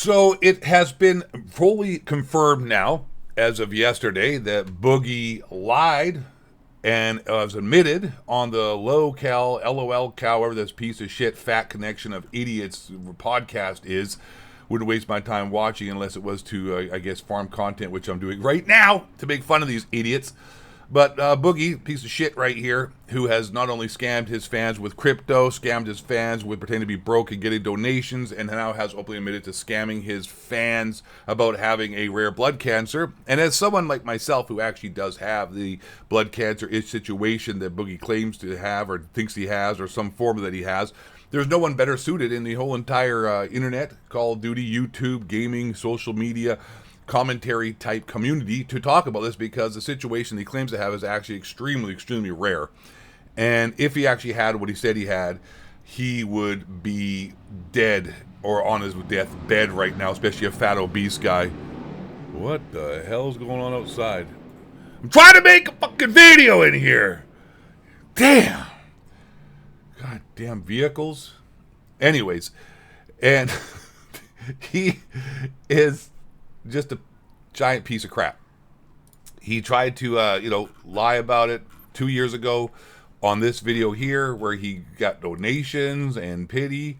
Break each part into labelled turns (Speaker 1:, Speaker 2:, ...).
Speaker 1: So it has been fully confirmed now, as of yesterday, that Boogie lied and was admitted on the low cal, LOL cal, whatever this piece of shit fat connection of idiots podcast is. Wouldn't waste my time watching unless it was to, I guess, farm content, which I'm doing right now to make fun of these idiots. But Boogie, piece of shit right here, who has not only scammed his fans with crypto, scammed his fans with pretending to be broke and getting donations, and now has openly admitted to scamming his fans about having a rare blood cancer. And as someone like myself who actually does have the blood cancer-ish situation that Boogie claims to have or thinks he has or some form that he has, there's no one better suited in the whole entire internet, Call of Duty, YouTube, gaming, social media, commentary type community to talk about this, because the situation he claims to have is actually extremely, extremely rare. And if he actually had what he said he had, he would be dead or on his deathbed right now, especially a fat, obese guy. What the hell's going on outside? I'm trying to make a fucking video in here. Damn. Goddamn vehicles. Anyways, and he is just a giant piece of crap. He tried to, lie about it 2 years ago on this video here, where he got donations and pity,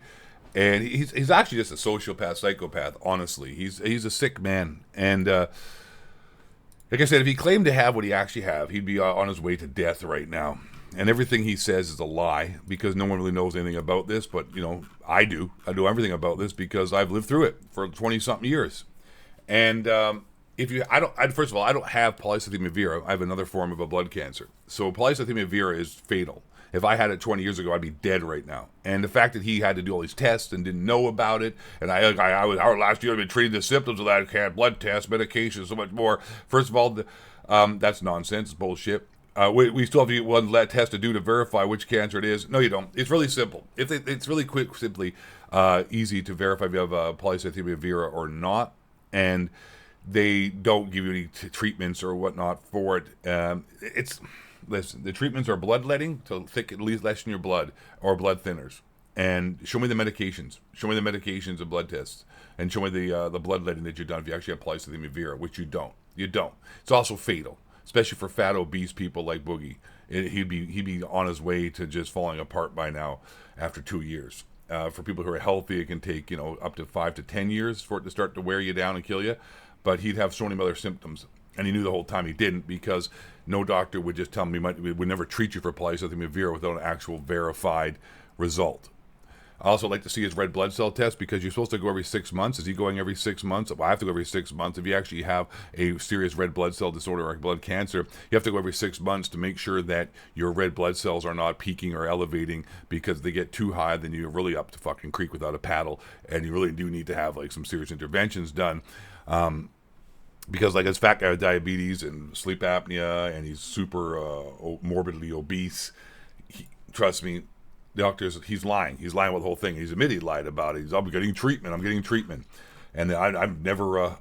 Speaker 1: and he's actually just a sociopath, psychopath. Honestly, he's a sick man, and like I said, if he claimed to have what he actually have, he'd be on his way to death right now. And everything he says is a lie, because no one really knows anything about this. But I do. I know everything about this because I've lived through it for 20-something years. And first of all, I don't have polycythemia vera. I have another form of a blood cancer. So polycythemia vera is fatal. If I had it 20 years ago, I'd be dead right now. And the fact that he had to do all these tests and didn't know about it, and last year I've been treating the symptoms of that, I had blood tests, medication, so much more. First of all, that's nonsense, bullshit. We still have one test to do to verify which cancer it is. No, you don't. It's really simple. It's really quick, simply easy to verify if you have polycythemia vera or not. And they don't give you any treatments or whatnot for it. Listen, the treatments are bloodletting to at least lessen your blood, or blood thinners. And show me the medications. Show me the medications and blood tests. And show me the bloodletting that you've done if you actually have polycythemia vera, which you don't. You don't. It's also fatal, especially for fat, obese people like Boogie. He'd be on his way to just falling apart by now after 2 years. For people who are healthy, it can take up to 5 to 10 years for it to start to wear you down and kill you. But he'd have so many other symptoms, and he knew the whole time he didn't, because no doctor would just tell him we would never treat you for polycythemia vera without an actual verified result. I also like to see his red blood cell test, because you're supposed to go every 6 months. Is he going every 6 months? Well, I have to go every 6 months. If you actually have a serious red blood cell disorder or blood cancer, you have to go every 6 months to make sure that your red blood cells are not peaking or elevating, because if they get too high, then you're really up to fucking creek without a paddle, and you really do need to have some serious interventions done. Because this fat guy with diabetes and sleep apnea, and he's super morbidly obese, trust me, doctors, he's lying. He's lying about the whole thing. He's admitted he lied about it. I'm getting treatment. And I've never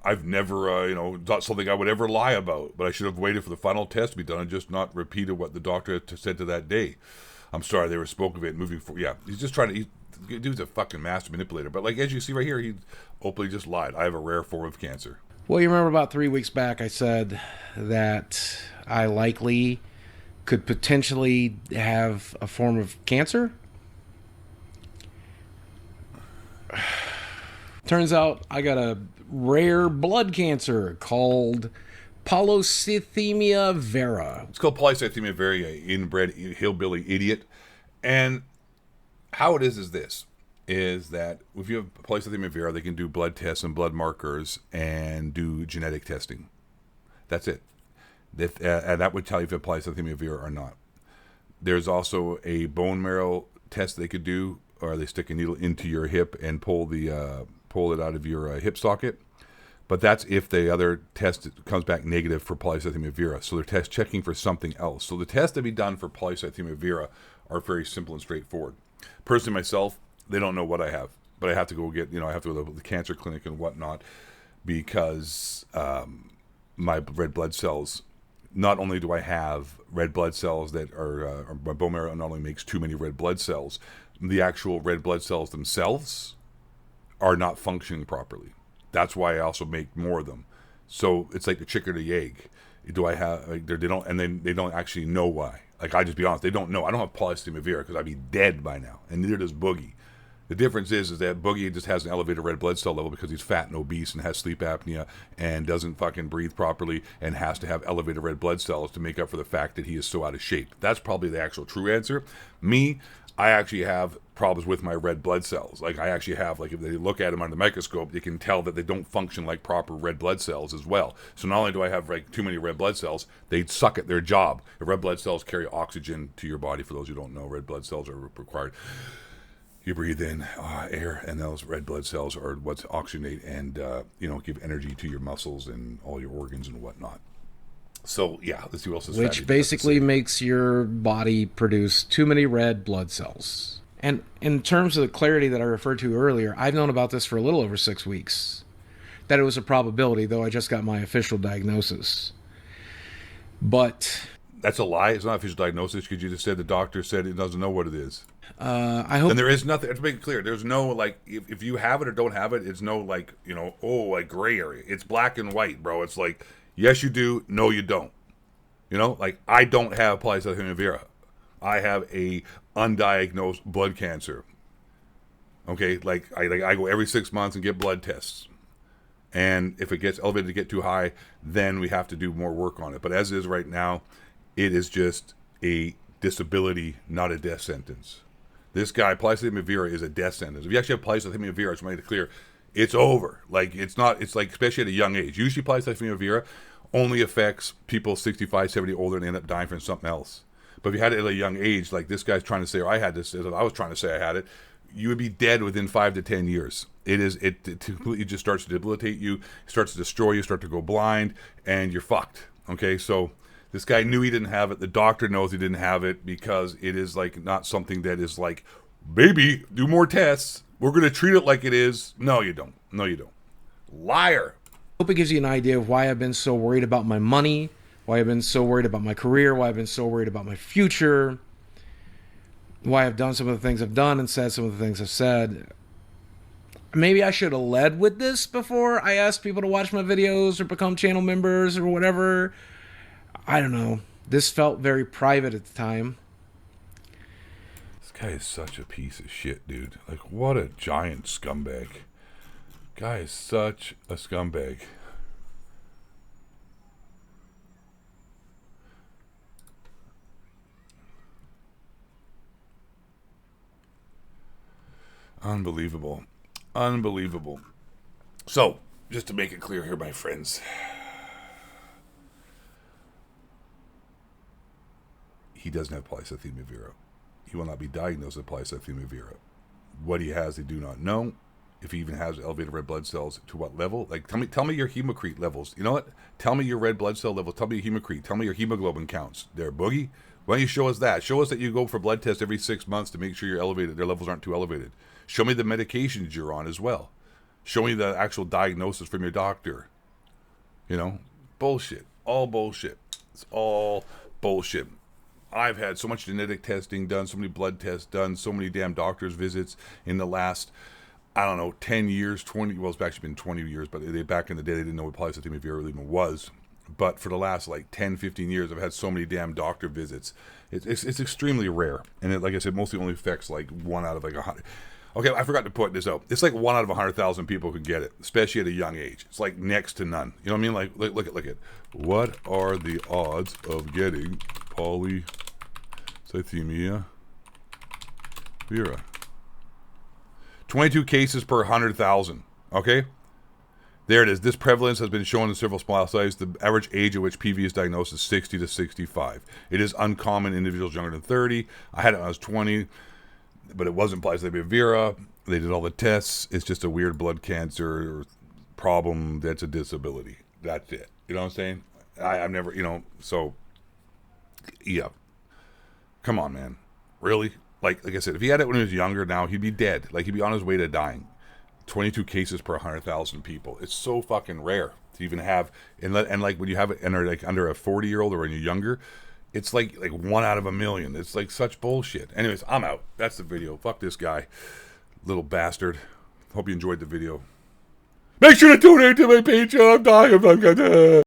Speaker 1: thought something I would ever lie about. But I should have waited for the final test to be done and just not repeated what the doctor said to that day. I'm sorry, they spoke of it moving forward. Yeah, he's just trying to. Dude's a fucking master manipulator. But as you see right here, he openly just lied. I have a rare form of cancer.
Speaker 2: Well, you remember about 3 weeks back, I said that I likely could potentially have a form of cancer. Turns out I got a rare blood cancer called polycythemia vera.
Speaker 1: It's called polycythemia vera, inbred hillbilly idiot. And how it is this, is that if you have polycythemia vera, they can do blood tests and blood markers and do genetic testing. That's it. And that would tell you if you have polycythemia vera or not. There's also a bone marrow test they could do, or they stick a needle into your hip and pull it out of your hip socket. But that's if the other test comes back negative for polycythemia vera. So they're checking for something else. So the tests to be done for polycythemia vera are very simple and straightforward. Personally, myself, they don't know what I have, but I have to go get, I have to go to the cancer clinic and whatnot, because my red blood cells, not only do I have red blood cells that are, my bone marrow not only makes too many red blood cells, the actual red blood cells themselves are not functioning properly. That's why I also make more of them. So it's like the chicken or the egg. Do I have like they don't, and then they don't actually know why. Like I just be honest, they don't know. I don't have polycythemia vera because I'd be dead by now, and neither does Boogie. The difference is that Boogie just has an elevated red blood cell level because he's fat and obese and has sleep apnea and doesn't fucking breathe properly and has to have elevated red blood cells to make up for the fact that he is so out of shape. That's probably the actual true answer. Me, I actually have problems with my red blood cells. Like I actually have, like if they look at them under the microscope, you can tell that they don't function like proper red blood cells as well. So not only do I have like too many red blood cells, they suck at their job. The red blood cells carry oxygen to your body. For those who don't know, red blood cells are required. You breathe in air, and those red blood cells are what oxygenate and give energy to your muscles and all your organs and whatnot. So yeah, let's see what else is.
Speaker 2: Which basically makes your body produce too many red blood cells. And in terms of the clarity that I referred to earlier, I've known about this for a little over 6 weeks. That it was a probability, though I just got my official diagnosis. But
Speaker 1: that's a lie. It's not official diagnosis because you just said the doctor said it doesn't know what it is.
Speaker 2: I hope.
Speaker 1: And there is nothing. To make it clear, there's no like if you have it or don't have it, it's no like like gray area. It's black and white, bro. It's like yes you do, no you don't. Like I don't have polycythemia vera. I have a undiagnosed blood cancer. Okay, like I go every 6 months and get blood tests. And if it gets elevated to get too high, then we have to do more work on it. But as it is right now, it is just a disability, not a death sentence. This guy, polycythemia vera, is a death sentence. If you actually have polycythemia vera, it's made it clear, it's over. Like, it's not, it's like, especially at a young age. Usually polycythemia vera only affects people 65, 70 older and they end up dying from something else. But if you had it at a young age, like this guy's trying to say, or I had this, as I was trying to say I had it, you would be dead within 5 to 10 years. It completely just starts to debilitate you, starts to destroy you, start to go blind, and you're fucked. Okay, so this guy knew he didn't have it. The doctor knows he didn't have it because it is like not something that is like, baby, do more tests. We're going to treat it like it is. No, you don't. No, you don't. Liar.
Speaker 2: I hope it gives you an idea of why I've been so worried about my money, why I've been so worried about my career, why I've been so worried about my future, why I've done some of the things I've done and said some of the things I've said. Maybe I should have led with this before I asked people to watch my videos or become channel members or whatever. I don't know. This felt very private at the time.
Speaker 1: This guy is such a piece of shit, dude. Like, what a giant scumbag. Guy is such a scumbag. Unbelievable. Unbelievable. So, just to make it clear here, my friends. He doesn't have polycythemia vera. He will not be diagnosed with polycythemia vera. What he has, they do not know. If he even has elevated red blood cells, to what level? Like, tell me your hematocrit levels. You know what? Tell me your red blood cell level. Tell me your hematocrit. Tell me your hemoglobin counts. There, Boogie. Why don't you show us that? Show us that you go for blood tests every 6 months to make sure you're elevated. Their levels aren't too elevated. Show me the medications you're on as well. Show me the actual diagnosis from your doctor. Bullshit. All bullshit. It's all bullshit. I've had so much genetic testing done, so many blood tests done, so many damn doctor's visits in the last, 10 years, 20, well, it's actually been 20 years, but back in the day, they didn't know what polycythemia vera even was. But for the last, 10, 15 years, I've had so many damn doctor visits. It's extremely rare. And it, like I said, mostly only affects, 1 out of, 100. Okay, I forgot to put this out. It's 1 out of 100,000 people could get it, especially at a young age. It's next to none. You know what I mean? Look at. What are the odds of getting polycythemia vera? 22 cases per 100,000. Okay? There it is. This prevalence has been shown in several small studies. The average age at which PV is diagnosed is 60 to 65. It is uncommon in individuals younger than 30. I had it when I was 20. But it wasn't polycythemia vera. They did all the tests. It's just a weird blood cancer problem that's a disability. That's it. You know what I'm saying? I've never, so, yeah. Come on, man. Really? Like I said, if he had it when he was younger now, he'd be dead. He'd be on his way to dying. 22 cases per 100,000 people. It's so fucking rare to even have, and when you have it under a 40-year-old or when you're younger, it's like 1 out of a million. It's such bullshit. Anyways, I'm out. That's the video. Fuck this guy. Little bastard. Hope you enjoyed the video. Make sure to donate to my Patreon. I'm dying. I'm gonna.